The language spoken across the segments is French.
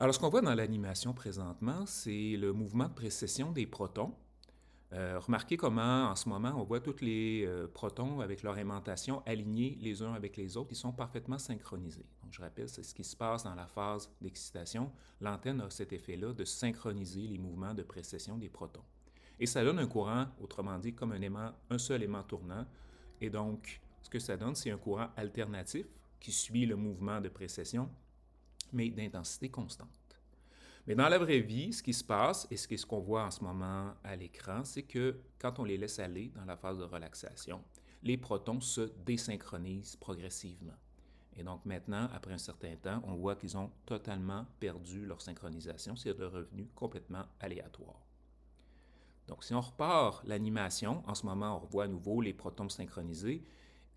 Alors, ce qu'on voit dans l'animation présentement, c'est le mouvement de précession des protons. Remarquez comment, en ce moment, on voit tous les protons avec leur aimantation alignés les uns avec les autres. Ils sont parfaitement synchronisés. Donc, je rappelle, c'est ce qui se passe dans la phase d'excitation. L'antenne a cet effet-là de synchroniser les mouvements de précession des protons. Et ça donne un courant, autrement dit, comme un seul aimant tournant. Et donc, ce que ça donne, c'est un courant alternatif qui suit le mouvement de précession, mais d'intensité constante. Mais dans la vraie vie, ce qui se passe et ce qu'on voit en ce moment à l'écran, c'est que quand on les laisse aller dans la phase de relaxation, les protons se désynchronisent progressivement. Et donc maintenant, après un certain temps, on voit qu'ils ont totalement perdu leur synchronisation, c'est devenu complètement aléatoire. Donc si on repart l'animation, en ce moment, on revoit à nouveau les protons synchronisés,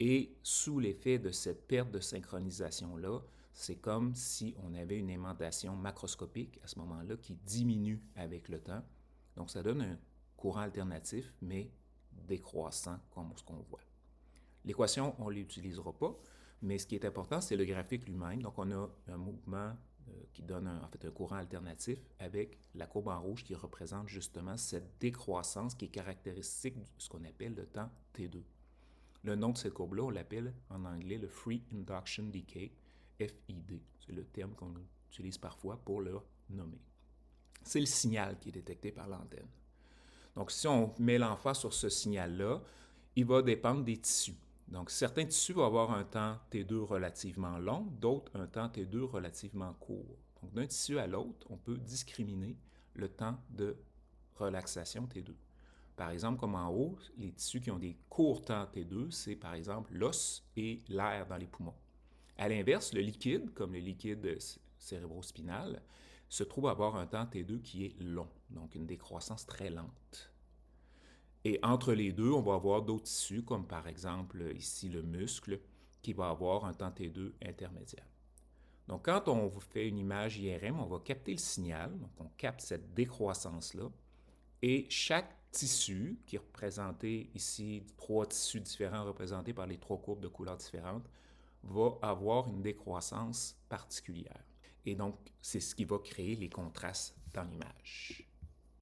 et sous l'effet de cette perte de synchronisation-là, c'est comme si on avait une aimantation macroscopique à ce moment-là qui diminue avec le temps. Donc ça donne un courant alternatif, mais décroissant comme ce qu'on voit. L'équation, on ne l'utilisera pas, mais ce qui est important, c'est le graphique lui-même. Donc on a un mouvement qui donne en fait un courant alternatif avec la courbe en rouge qui représente justement cette décroissance qui est caractéristique de ce qu'on appelle le temps T2. Le nom de cette courbe-là, on l'appelle en anglais le Free Induction Decay, FID. C'est le terme qu'on utilise parfois pour le nommer. C'est le signal qui est détecté par l'antenne. Donc, si on met l'emphase sur ce signal-là, il va dépendre des tissus. Donc, certains tissus vont avoir un temps T2 relativement long, d'autres un temps T2 relativement court. Donc, d'un tissu à l'autre, on peut discriminer le temps de relaxation T2. Par exemple, comme en haut, les tissus qui ont des courts temps T2, c'est par exemple l'os et l'air dans les poumons. À l'inverse, le liquide, comme le liquide cérébrospinal, se trouve avoir un temps T2 qui est long, donc une décroissance très lente. Et entre les deux, on va avoir d'autres tissus, comme par exemple ici le muscle, qui va avoir un temps T2 intermédiaire. Donc, quand on fait une image IRM, on va capter le signal, donc on capte cette décroissance-là, et chaque tissu, qui est représenté ici, trois tissus différents représentés par les trois courbes de couleurs différentes, va avoir une décroissance particulière. Et donc, c'est ce qui va créer les contrastes dans l'image.